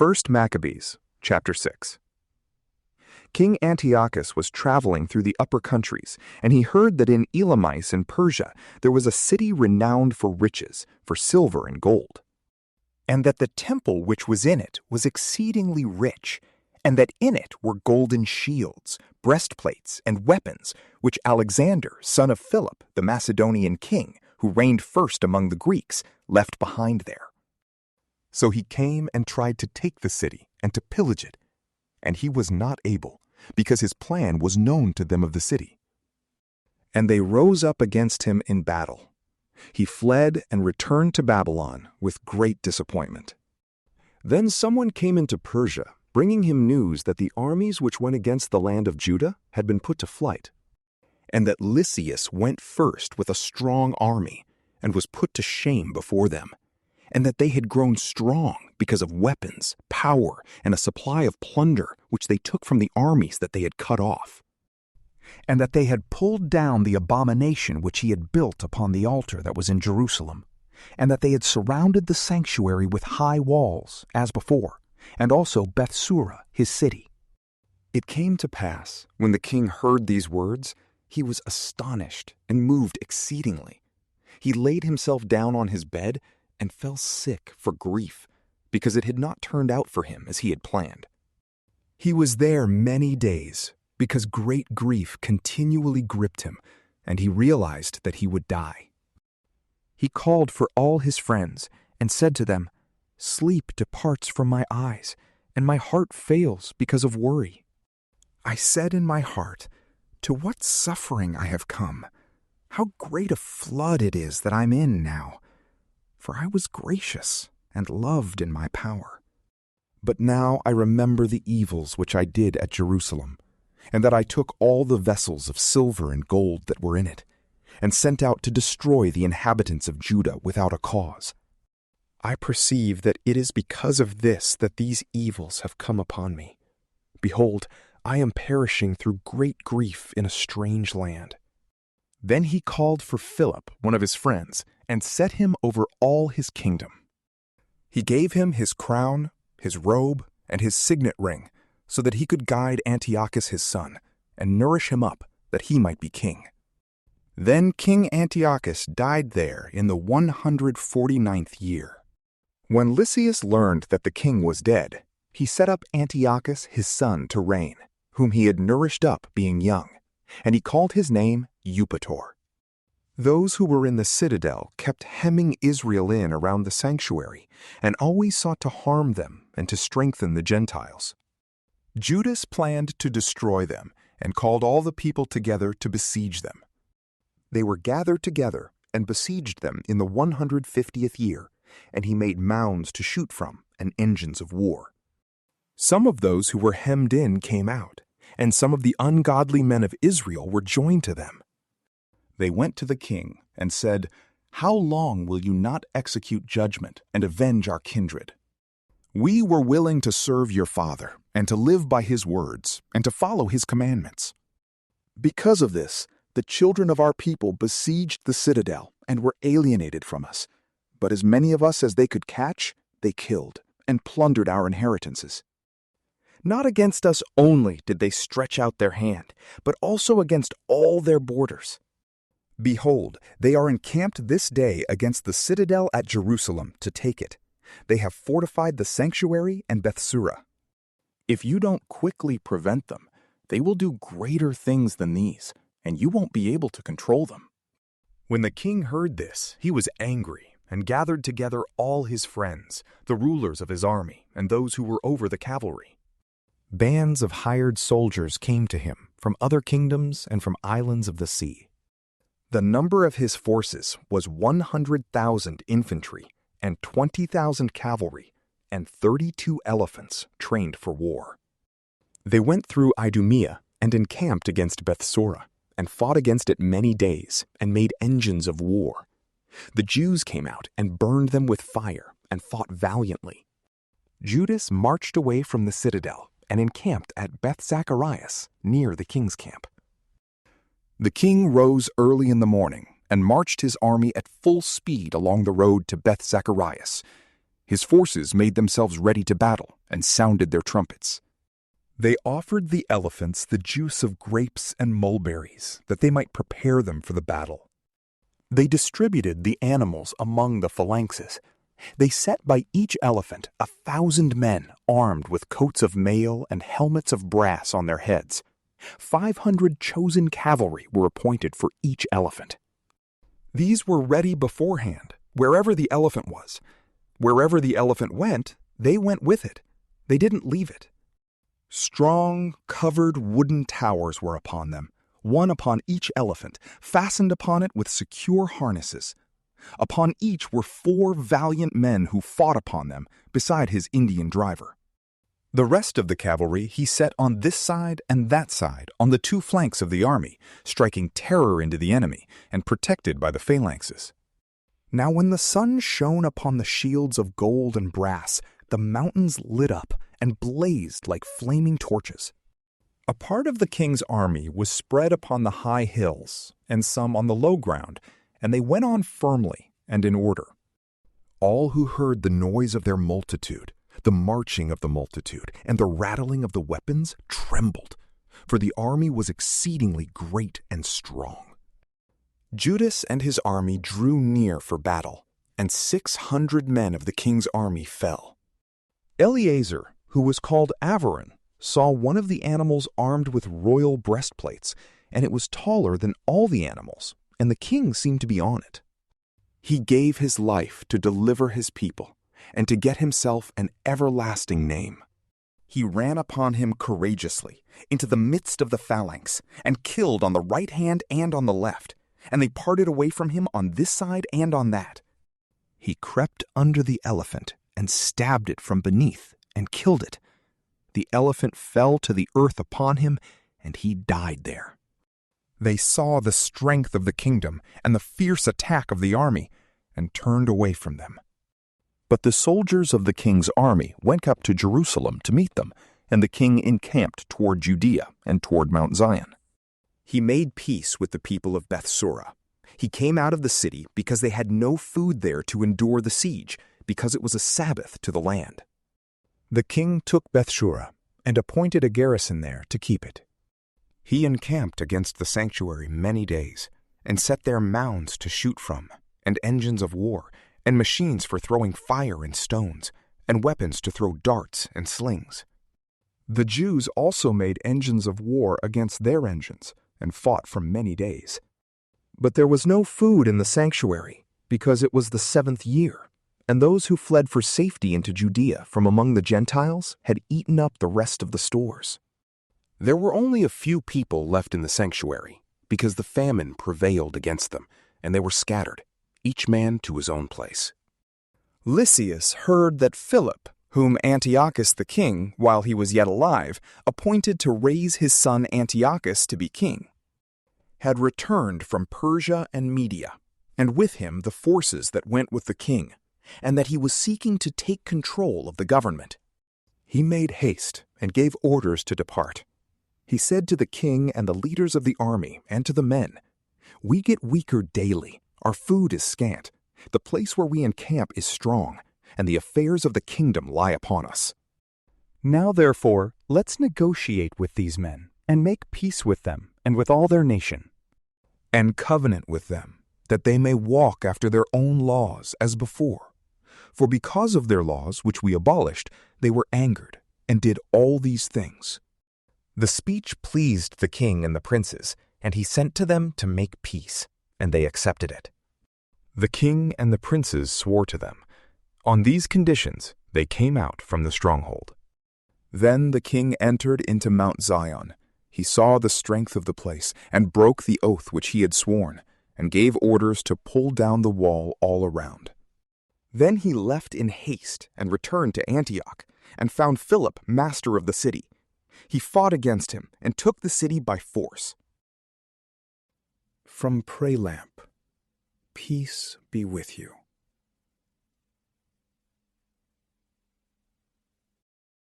1 Maccabees, chapter 6. King Antiochus was traveling through the upper countries, and he heard that in Elymais in Persia there was a city renowned for riches, for silver and gold, and that the temple which was in it was exceedingly rich, and that in it were golden shields, breastplates, and weapons, which Alexander, son of Philip, the Macedonian king, who reigned first among the Greeks, left behind there. So he came and tried to take the city and to pillage it, and he was not able, because his plan was known to them of the city. And they rose up against him in battle. He fled and returned to Babylon with great disappointment. Then someone came into Persia, bringing him news that the armies which went against the land of Judah had been put to flight, and that Lysias went first with a strong army and was put to shame before them, and that they had grown strong because of weapons, power, and a supply of plunder which they took from the armies that they had cut off, and that they had pulled down the abomination which he had built upon the altar that was in Jerusalem, and that they had surrounded the sanctuary with high walls, as before, and also Bethsura, his city. It came to pass, when the king heard these words, he was astonished and moved exceedingly. He laid himself down on his bed and fell sick for grief, because it had not turned out for him as he had planned. He was there many days, because great grief continually gripped him, and he realized that he would die. He called for all his friends and said to them, "Sleep departs from my eyes, and my heart fails because of worry. I said in my heart, 'To what suffering I have come! How great a flood it is that I'm in now! For I was gracious and loved in my power. But now I remember the evils which I did at Jerusalem, and that I took all the vessels of silver and gold that were in it, and sent out to destroy the inhabitants of Judah without a cause. I perceive that it is because of this that these evils have come upon me. Behold, I am perishing through great grief in a strange land.' Then he called for Philip, one of his friends, and set him over all his kingdom. He gave him his crown, his robe, and his signet ring, so that he could guide Antiochus his son, and nourish him up, that he might be king. Then King Antiochus died there in the 149th year. When Lysias learned that the king was dead, he set up Antiochus his son to reign, whom he had nourished up being young, and he called his name Eupator. Those who were in the citadel kept hemming Israel in around the sanctuary, and always sought to harm them and to strengthen the Gentiles. Judas planned to destroy them, and called all the people together to besiege them. They were gathered together and besieged them in the 150th year, and he made mounds to shoot from and engines of war. Some of those who were hemmed in came out, and some of the ungodly men of Israel were joined to them. They went to the king and said, "How long will you not execute judgment and avenge our kindred? We were willing to serve your father and to live by his words and to follow his commandments. Because of this, the children of our people besieged the citadel and were alienated from us. But as many of us as they could catch, they killed and plundered our inheritances. Not against us only did they stretch out their hand, but also against all their borders. Behold, they are encamped this day against the citadel at Jerusalem to take it. They have fortified the sanctuary and Bethsura. If you don't quickly prevent them, they will do greater things than these, and you won't be able to control them." When the king heard this, he was angry and gathered together all his friends, the rulers of his army, and those who were over the cavalry. Bands of hired soldiers came to him from other kingdoms and from islands of the sea. The number of his forces was 100,000 infantry and 20,000 cavalry and 32 elephants trained for war. They went through Idumea and encamped against Bethsura, and fought against it many days, and made engines of war. The Jews came out and burned them with fire, and fought valiantly. Judas marched away from the citadel and encamped at Beth-Zacharias, near the king's camp. The king rose early in the morning and marched his army at full speed along the road to Beth-Zacharias. His forces made themselves ready to battle and sounded their trumpets. They offered the elephants the juice of grapes and mulberries, that they might prepare them for the battle. They distributed the animals among the phalanxes. They set by each elephant 1,000 men armed with coats of mail and helmets of brass on their heads. 500 chosen cavalry were appointed for each elephant. These were ready beforehand, wherever the elephant was. Wherever the elephant went, they went with it. They didn't leave it. Strong, covered wooden towers were upon them, one upon each elephant, fastened upon it with secure harnesses. Upon each were 4 valiant men who fought upon them, beside his Indian driver. The rest of the cavalry he set on this side and that side, on the 2 flanks of the army, striking terror into the enemy, and protected by the phalanxes. Now when the sun shone upon the shields of gold and brass, the mountains lit up and blazed like flaming torches. A part of the king's army was spread upon the high hills, and some on the low ground, and they went on firmly and in order. All who heard the noise of their multitude, the marching of the multitude, and the rattling of the weapons trembled, for the army was exceedingly great and strong. Judas and his army drew near for battle, and 600 men of the king's army fell. Eleazar, who was called Avaran, saw one of the animals armed with royal breastplates, and it was taller than all the animals, and the king seemed to be on it. He gave his life to deliver his people, and to get himself an everlasting name. He ran upon him courageously, into the midst of the phalanx, and killed on the right hand and on the left, and they parted away from him on this side and on that. He crept under the elephant, and stabbed it from beneath, and killed it. The elephant fell to the earth upon him, and he died there. They saw the strength of the kingdom and the fierce attack of the army, and turned away from them. But the soldiers of the king's army went up to Jerusalem to meet them, and the king encamped toward Judea and toward Mount Zion. He made peace with the people of Bethsura. He came out of the city because they had no food there to endure the siege, because it was a Sabbath to the land. The king took Bethsura and appointed a garrison there to keep it. He encamped against the sanctuary many days, and set there mounds to shoot from, and engines of war, and machines for throwing fire and stones, and weapons to throw darts and slings. The Jews also made engines of war against their engines, and fought for many days. But there was no food in the sanctuary, because it was the 7th year, and those who fled for safety into Judea from among the Gentiles had eaten up the rest of the stores. There were only a few people left in the sanctuary, because the famine prevailed against them, and they were scattered, each man to his own place. Lysias heard that Philip, whom Antiochus the king, while he was yet alive, appointed to raise his son Antiochus to be king, had returned from Persia and Media, and with him the forces that went with the king, and that he was seeking to take control of the government. He made haste and gave orders to depart. He said to the king and the leaders of the army and to the men, "We get weaker daily. Our food is scant. The place where we encamp is strong, and the affairs of the kingdom lie upon us. Now, therefore, let's negotiate with these men, and make peace with them and with all their nation, and covenant with them, that they may walk after their own laws as before. For because of their laws, which we abolished, they were angered, and did all these things." The speech pleased the king and the princes, and he sent to them to make peace, and they accepted it. The king and the princes swore to them. On these conditions they came out from the stronghold. Then the king entered into Mount Zion. He saw the strength of the place, and broke the oath which he had sworn, and gave orders to pull down the wall all around. Then he left in haste and returned to Antioch, and found Philip master of the city. He fought against him and took the city by force. From PrayLamp, peace be with you.